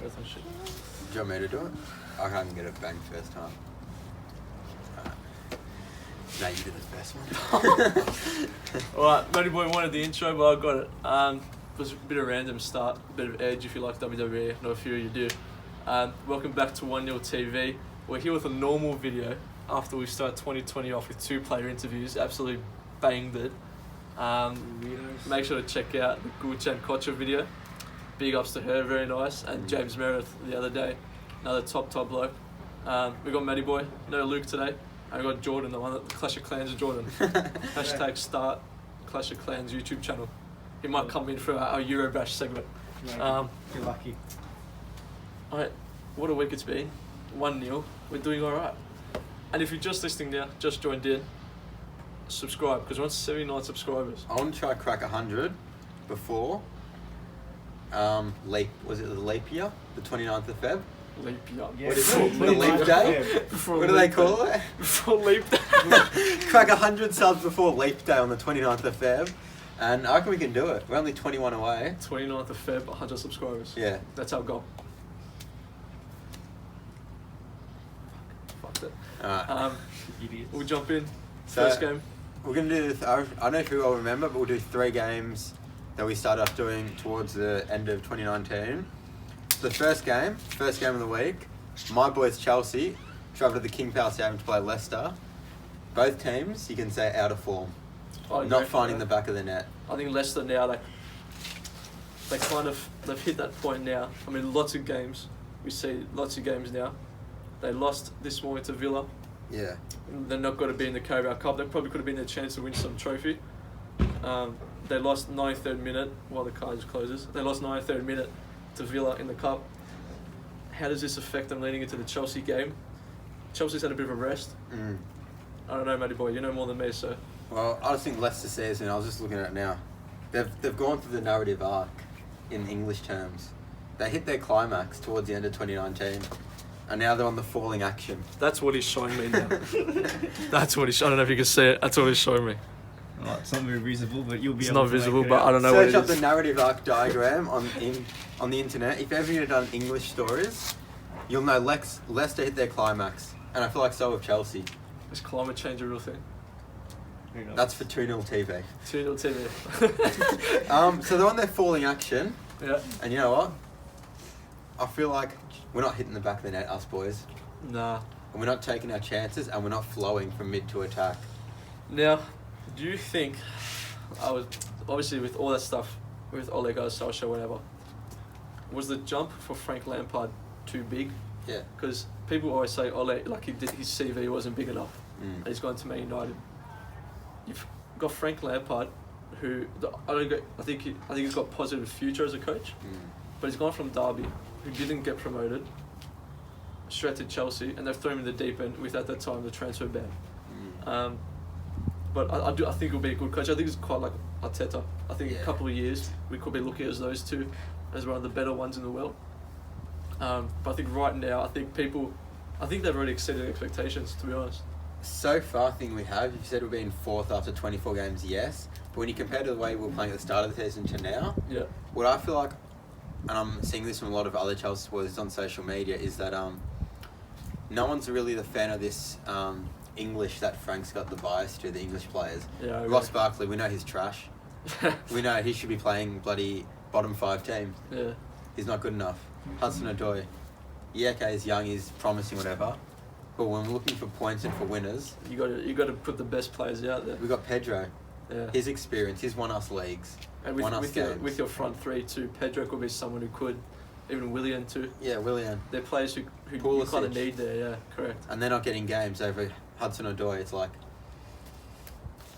first one, shit. Do you want me to do it? I can't get it bang first time. No, you did the first one. Alright, Matty Boy wanted the intro, but I got it. It was a bit of random start, a bit of edge if you like WWE. I know a few of you do. Welcome back to 1-0 TV. We're here with a normal video after we start 2020 off with 2-player interviews. Absolutely banged it. Make sure to check out the Gulchan Kocha video. Big ups to her, very nice. And James Meredith the other day, another top bloke. We got Matty Boy, no Luke today. And we got Jordan, the one that Clash of Clans Jordan. Hashtag start Clash of Clans YouTube channel. He might come in for our Eurobash segment. You're lucky. Alright, what a week it's been. 1-0. We're doing alright. And if you're just listening now, just joined in, subscribe because we're on 79 subscribers. I want to try crack 100 before was it the leap year? The 29th of Feb? Leap year. Yeah. What is it? The leap day? What do they call it? Before leap day. Crack 100 subs before leap day on the 29th of Feb. And I reckon we can do it. We're only 21 away. 29th of Feb, 100 subscribers. Yeah. That's our goal. Fuck it. Alright. Idiots. We'll jump in. So, First game. We're going to do this. I don't know if you all remember, but we'll do 3 games that we started off doing towards the end of 2019. The first game of the week, my boys Chelsea travelled to the King Power Stadium to play Leicester. Both teams, you can say, out of form. Not finding the back of the net. I think Leicester now, they've hit that point now. I mean, lots of games. We see lots of games now. They lost this morning to Villa. Yeah. They're not going to be in the Carabao Cup. They probably could have been their chance to win some trophy. They lost 93rd minute while the card closes. They lost 93rd minute to Villa in the Cup. How does this affect them leading into the Chelsea game? Chelsea's had a bit of a rest. I don't know, Matty Boy. You know more than me, so. Well, I just think Leicester season, I was just looking at it now. They've gone through the narrative arc in English terms. They hit their climax towards the end of 2019. And now they're on the falling action. That's what he's showing me now. That's what he's. I don't know if you can see it. That's what he's showing me. Oh, it's not very visible, but you'll be It's able not to visible, make it but out. I don't know what Search it up the is. narrative arc diagram on the internet. If ever you've done English stories, you'll know Leicester hit their climax. And I feel like so have Chelsea. Is climate change a real thing? Who knows? That's for 2-0 TV. 2-0 TV. So they're on their falling action. Yeah. And you know what? I feel like we're not hitting the back of the net, us boys. Nah. And we're not taking our chances, and we're not flowing from mid to attack. Now, do you think, obviously with all that stuff, with Ole Gunnar Solskjaer, whatever, was the jump for Frank Lampard too big? Yeah. Because people always say Ole, like his CV wasn't big enough, and he's gone to Man United. You've got Frank Lampard, who I think he's got positive future as a coach, but he's gone from Derby, who didn't get promoted, straight to Chelsea, and they've thrown him in the deep end with at that time the transfer ban. But I think he'll be a good coach. I think it's quite like Arteta. I think a couple of years we could be looking at those two as one of the better ones in the world. But I think right now, I think they've already exceeded expectations, to be honest. So far, I think we have. You said we're being 4th after 24 games, yes. But when you compare to the way we were playing at the start of the season to now, Yeah. what I feel like, and I'm seeing this from a lot of other Chelsea supporters on social media, is that no one's really the fan of this English that Frank's got the bias to, the English players. Yeah. Ross Barkley, we know he's trash. We know he should be playing bloody bottom 5 team. Yeah. He's not good enough. Hudson-Odoi, okay, he's young, he's promising, whatever. But when we're looking for points and for winners, You got to put the best players out there. we got Pedro. Yeah. His experience, he's won us leagues, And won us with your front three too, Pedro could be someone who could, even Willian too. Yeah, Willian. They're players who you Pulisic. kind of need there. Yeah, correct. And they're not getting games over Hudson-Odoi. It's like,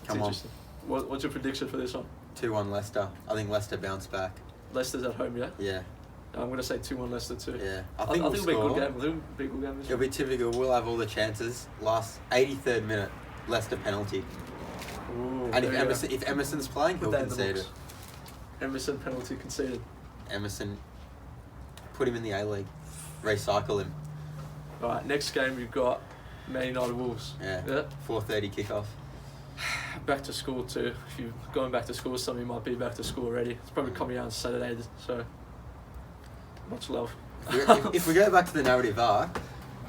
come on, Interesting. What's your prediction for this one? 2-1 Leicester. I think Leicester bounce back. Leicester's at home, yeah. Yeah, I'm gonna say 2-1 Leicester too. yeah. I I think we'll it'll be a score. good game. I think it'll be a good game. This It'll be typical. We'll have all the chances. Last 83rd minute, Leicester penalty. Ooh, And there you go. if Emerson's playing, Put he'll that in the concede it. books. Emerson penalty conceded. Emerson, put him in the A-League. Recycle him. All right, next game you've got Man United Wolves. Yeah. Yeah. 4:30 kickoff. Back to school too. If you're going back to school, some of you might be back to school already. It's probably coming out on Saturday, so Much love. If we go back to the narrative arc,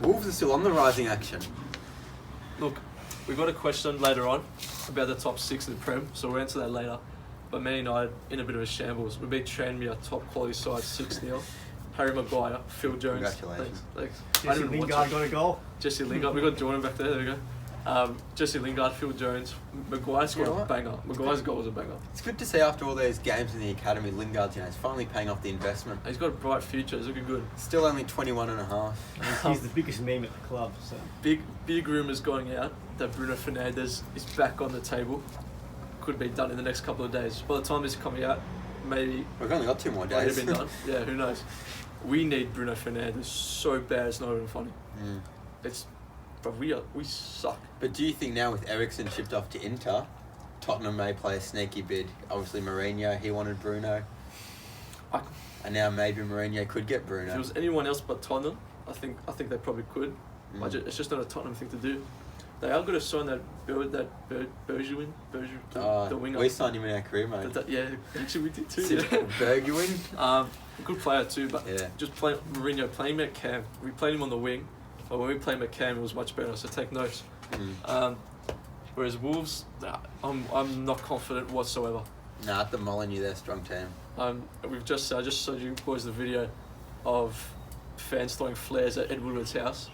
Wolves are still on the rising action. Look, we've got a question later on about the top 6 in the Prem, so we'll answer that later. But Man United in a bit of a shambles. We beat Tranmere, top quality side, 6-0. Harry Maguire, Phil Jones. Congratulations. Thanks. Jesse Lingard got a goal. Jesse Lingard. We got Jordan back there. There we go. Jesse Lingard, Phil Jones. Maguire scored a banger. Maguire's goal was a banger. It's good to see after all those games in the academy, Lingard's, he's finally paying off the investment. He's got a bright future. He's looking good. Still only 21 and a half. He's the biggest meme at the club. So Big rumours going out that Bruno Fernandes is back on the table. Could be done in the next couple of days. By the time this is coming out, maybe We've only got 2 more might have days. been done. Yeah, who knows? We need Bruno Fernandes so bad it's not even funny. But we suck. But do you think now with Eriksen shipped off to Inter, Tottenham may play a sneaky bid? Obviously Mourinho, he wanted Bruno. And now maybe Mourinho could get Bruno. If it was anyone else but Tottenham, I think they probably could. It's just not a Tottenham thing to do. They are going to sign that Bergwijn, the winger. We signed him in our career, mate. Yeah, actually we did too. Yeah. Bergwijn? Good player too, but Yeah. just Mourinho playing him at Cam. We played him on the wing, but when we played him at Cam, it was much better. So take notes. Whereas Wolves, I'm not confident whatsoever. Nah, at the Molyneux, they're a strong team. I just showed you boys the video of fans throwing flares at Ed Woodward's house.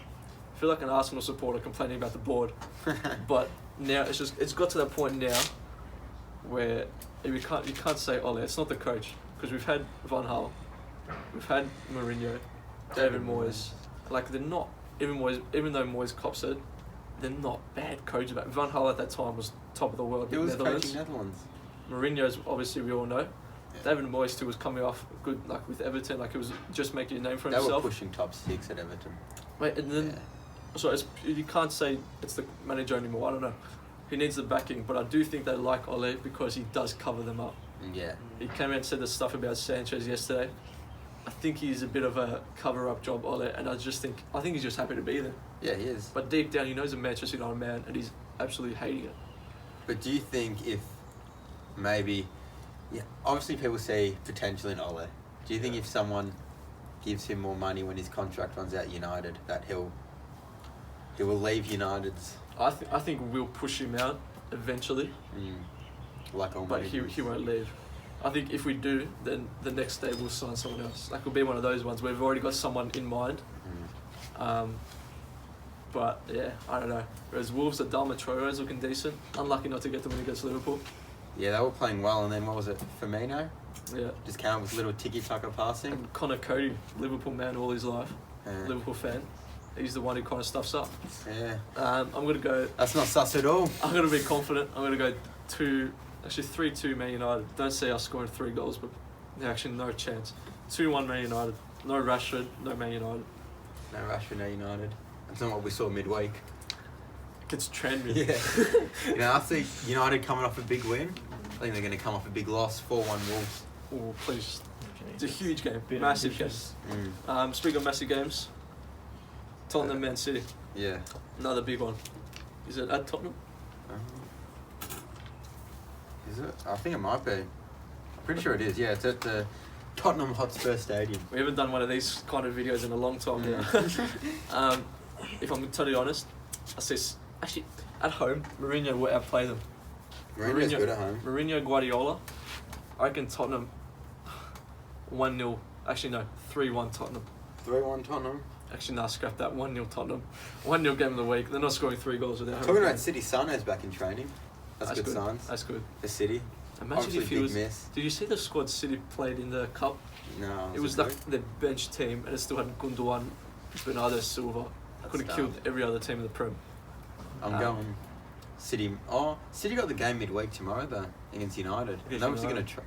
I feel like an Arsenal supporter complaining about the board, but now it's got to that point now where you can't say Ole. It's not the coach, because we've had Van Gaal, we've had Mourinho, David Moyes. Like they're not even though Moyes cops it, they're not bad coaches. Van Gaal at that time was top of the world. He in was Netherlands. coaching Netherlands. Mourinho's obviously we all know. Yeah. David Moyes too was coming off good, like with Everton, like he was just making a name for They himself. were pushing top 6 at Everton. Wait, and then so you can't say it's the manager anymore. I don't know. He needs the backing, but I do think they like Ole because he does cover them up. Yeah. He came out and said the stuff about Sanchez yesterday. I think he's a bit of a cover-up job, Ole, and I think he's just happy to be there. Yeah, he is. But deep down, he knows a Manchester United man, and he's absolutely hating it. But do you think if maybe, obviously people see potential in Ole. Do you think if someone gives him more money when his contract runs out United, that he will leave United's? I think we'll push him out eventually, Like all but managers. he won't leave. I think if we do, then the next day we'll sign someone else. Like we'll be one of those ones where we've already got someone in mind. But yeah, I don't know. Whereas Wolves, are dumb. Troyo's looking decent. Unlucky not to get the win against Liverpool. Yeah, they were playing well, and then what was it? Firmino Yeah. just came up with little tiki-taka passing. And Connor Cody, Liverpool man all his life, Liverpool fan. He's the one who kind of stuffs up. Yeah. I'm gonna go. That's not sus at all. I'm gonna be confident. I'm gonna go 3-2 Man United. Don't see us scoring 3 goals, but actually no chance. 2-1 Man United. No Rashford, no Man United. No Rashford, no United. That's not what we saw midweek. Against Tranmere. Yeah. I see United coming off a big win. I think they're going to come off a big loss, 4-1 Wolves. Oh, please. It's a huge game. Bit Massive game. ambitious. Speaking of massive games, Tottenham Man City. Yeah. Another big one. Is it at Tottenham? Is it? I think it might be. Pretty sure it is, yeah. It's at the Tottenham Hotspur Stadium. We haven't done one of these kind of videos in a long time now. If I'm totally honest, I say actually at home Mourinho will outplay them. Mourinho's good at home. Mourinho, Guardiola. I reckon Tottenham 1-0. Actually no, 3-1 Tottenham. 3-1 Tottenham. Actually no, scrap that. 1-0 Tottenham. 1-0 game of the week. They're not scoring 3 goals without. Talking about City, Sane's back in training. That's good signs. That's good. For City. Imagine Obviously if he big was. miss. Did you see the squad City played in the cup? No. It was like the bench team, and it still had Gundogan, Bernardo Silva. Could have killed every other team in the Prem. I'm going City. Oh, City got the game midweek tomorrow though against United. Against They're obviously going United.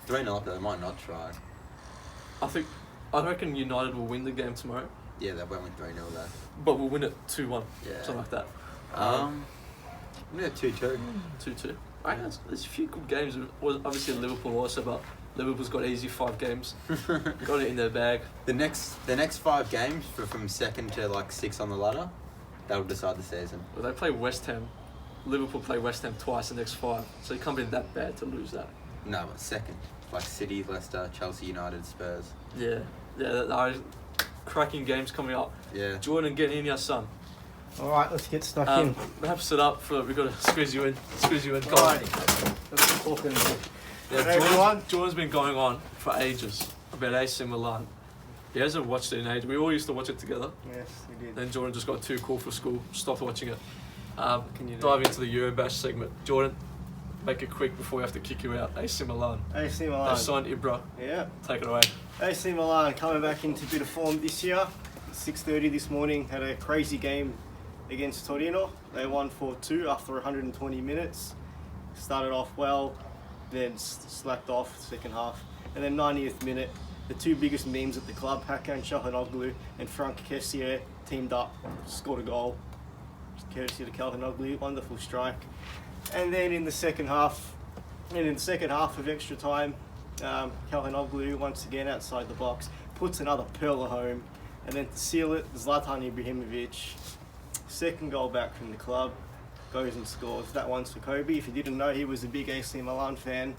to try. 3-0 up, they might not try. I reckon United will win the game tomorrow, Yeah, they went with 3-0 though. but we'll win it 2-1, Yeah. something like that. Yeah, 2-2. 2-2. I reckon there's a few good games. Obviously Liverpool also, but Liverpool's got easy 5 games. Got it in their bag. The next 5 games from second to like 6 on the ladder, that'll decide the season. Well, they play West Ham. Liverpool play West Ham twice the next 5, so it can't be that bad to lose that. No, but second, like City, Leicester, Chelsea, United, Spurs. Yeah. Yeah, there are cracking games coming up. Yeah. Jordan, get in your son. All right, let's get stuck in. Wraps it up for we've got to squeeze you in. Come All on. right, let's talk in. Yeah, Hey, everyone. Jordan's been going on for ages about AC Milan. He hasn't watched it in ages. We all used to watch it together. Yes, we did. Then Jordan just got too cool for school, stopped watching it. Can you Dive into the Eurobash segment. Jordan, make it quick before we have to kick you out. AC Milan. AC They Milan. signed Ibra. Yeah. Take it away. AC Milan coming back into a bit of form this year. 6:30 this morning, had a crazy game against Torino. They won 4-2 after 120 minutes. Started off well, then slacked off second half. And then 90th minute, the two biggest memes at the club, Hakan Çalhanoğlu and Frank Kessié, teamed up, scored a goal. Courtesy to Çalhanoğlu, wonderful strike. And then in the second half of extra time, Çalhanoğlu once again outside the box puts another pearler home, and then to seal it, Zlatan Ibrahimovic, second goal back from the club, goes and scores. That one's for Kobe. If you didn't know, he was a big AC Milan fan.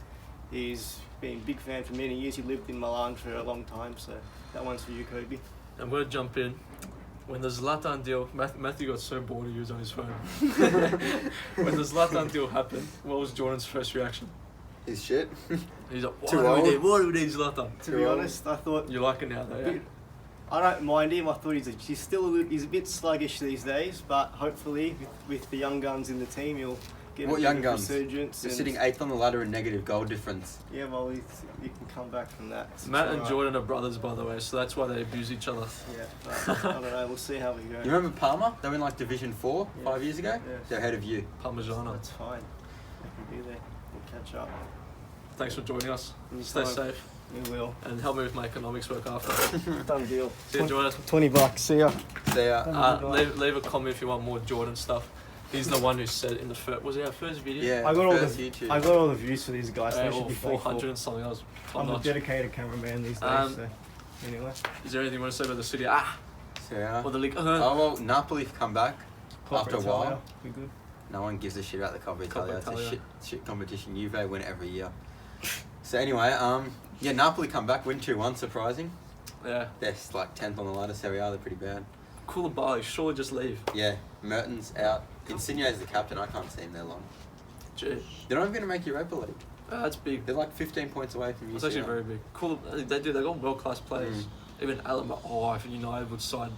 He's been a big fan for many years. He lived in Milan for a long time, so that one's for you, Kobe. I'm going to jump in. When the Zlatan deal, Matthew got so bored he was on his phone. When the Zlatan deal happened, what was Jordan's first reaction? His shit. He's like, Too why old. do we need Zlatan? To be honest, I thought You like it now though, yeah? I don't mind him. I thought he's still he's a bit sluggish these days, but hopefully with the young guns in the team, he'll get What a young bit of guns? resurgence. They're and- sitting 8th on the ladder in negative goal difference. Yeah, well, he can come back from that. It's Matt and alright. Jordan are brothers, by the way, so that's why they abuse each other. Yeah, but I don't know. We'll see how we go. You remember Palmer? They were in like Division 4 Yeah. 5 years ago? Yeah. They're ahead of you. Parmigiano. That's fine. I can be there. We'll catch up. Thanks for joining us. Stay Anytime. safe We will. and help me with my economics work after. Done deal. See you, Jordan. $20. See ya. They are. Leave a comment if you want more Jordan stuff. He's the one who said it in the first. Was it our first video? Yeah, I got all first the YouTube. I got all the views for these guys. They Or should be 400 thankful. and something else. I'm a dedicated cameraman these days. So anyway, Is there anything you want to say about the city? So, yeah. Or the league? Oh well, Napoli have come back after a Coppa while. Italia, we good. No one gives a shit about the Coppa Italia. It's a Italia. shit competition. Juve win it every year. So anyway, yeah, Napoli come back, win 2-1, surprising. Yeah. They're like 10th on the ladder, Serie A, they're pretty bad. Koulibaly, surely just leave. Yeah, Mertens out. Insigne's the captain, I can't see him there long. Gee. They're not even going to make Europa League. That's big. They're like 15 points away from UCL. That's actually very big. Cool. They got world class players. Even Alan. Oh, if United would sign.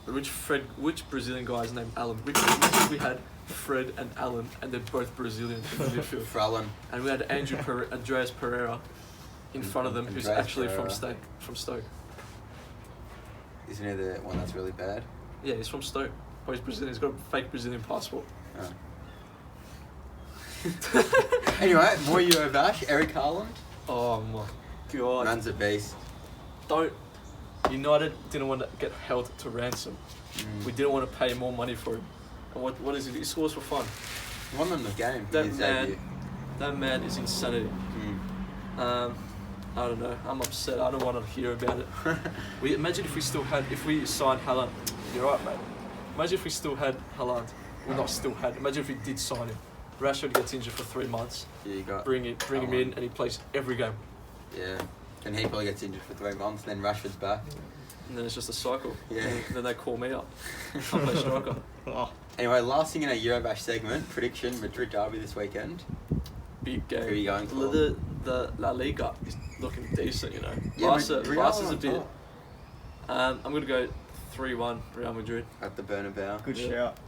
Which Brazilian guy is named Alan? If we had Fred and Alan, and they're both Brazilian in the midfield. Frallen. And we had Andreas Pereira in front of them, who's Andreas actually Pereira. from Stoke. Isn't he the one that's really bad? Yeah, he's from Stoke. But he's Brazilian. He's got a fake Brazilian passport. Oh. Anyway, more Eurobash. Eric Haaland. Oh my god. Man's a beast. United didn't want to get held to ransom. We didn't want to pay more money for him. And what is it? He scores for fun. Won them the game. That his man- debut. That man is insanity. I don't know. I'm upset. I don't want to hear about it. Imagine if we signed Haaland. You're right, mate. Imagine if we still had Haaland. Well, not still had. Imagine if we did sign him. Rashford gets injured for 3 months. Yeah, you got. Bring him in, and he plays every game. Yeah. And he probably gets injured for 3 months, then Rashford's back. And then it's just a cycle. Yeah. And then they call me up. I'll play striker. Oh, Anyway, last thing in our Eurobash segment, prediction, Madrid derby this weekend. Big game. Who are you going for? The La Liga is looking decent, you know. Yeah, Barca's Real a on bit. top. I'm going to go 3-1 Real Madrid. At the Bernabeu. good Yeah. shout.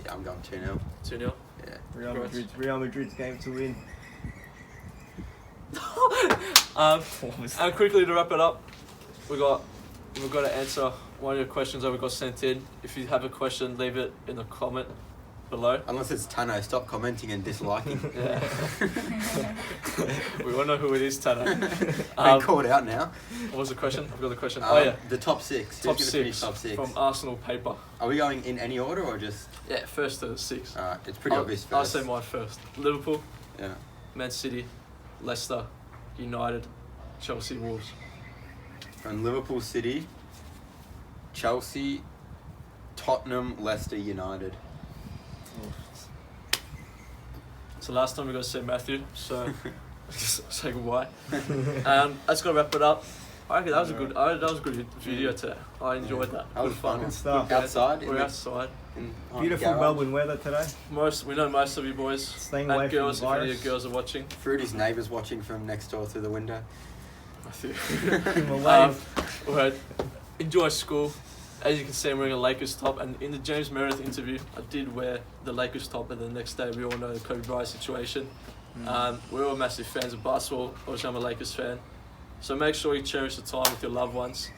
Yeah, I'm going 2-0. 2-0. Yeah. Real Madrid's game to win. And quickly to wrap it up, we've got to answer one of your questions that we got sent in. If you have a question, leave it in the comment below. Unless it's Tano, stop commenting and disliking. Yeah. We won't know who it is, Tanner. Been called out now. What was the question? I've got the question. The top 6. Top Who's going to finish 6 top 6? from Arsenal paper. Are we going in any order or just... Yeah, first to 6. Alright, it's pretty obvious first. I'll say mine first. Liverpool, Yeah. Man City, Leicester, United, Chelsea, Wolves. From Liverpool City, Chelsea, Tottenham, Leicester, United. So last time we got to see Matthew, so say goodbye. That's gonna wrap it up. I reckon that was a good video today. I enjoyed that. That was Good fun. Good stuff. Outside. We're outside. Beautiful garage. Melbourne weather today. We know most of you boys Staying and away from girls. the If any of virus. your girls are watching, Fruity's neighbours watching from next door through the window. I think. Give 'em a wave. Alright. Enjoy school. As you can see, I'm wearing a Lakers top, and in the James Meredith interview, I did wear the Lakers top, and the next day we all know the Kobe Bryant situation. We're all massive fans of basketball. Obviously, I'm a Lakers fan. So make sure you cherish the time with your loved ones.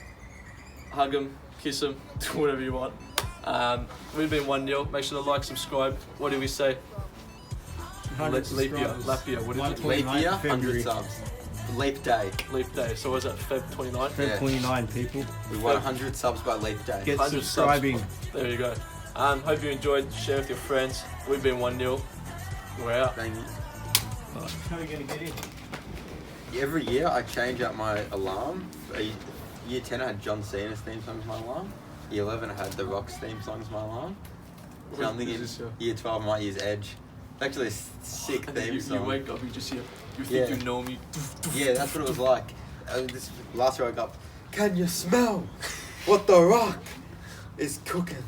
Hug them, kiss them, do whatever you want. We've been 1-0. Make sure to like, subscribe. What do we say? 100 Leap year. subscribers. Lap year. What is it? 129 Leap year, February. 100 subs. Leap day. Leap day. So what is that? Feb 29? Feb Yeah. 29 people. We want 100 subs by leap day. Get 100 subscribing. There you go. Hope you enjoyed. Share with your friends. We've been 1-0. We're out. Thank you. How are we going to get in? Every year I change up my alarm. Year 10 I had John Cena's theme song as my alarm. Year 11 I had The Rock's theme song as my alarm. So I'm thinking year 12 I might use Edge. It's actually a sick And then theme you song. wake up, you just hear, you think Yeah. you know me. Yeah, that's what it was like. Last year I woke up, can you smell what The Rock is cooking?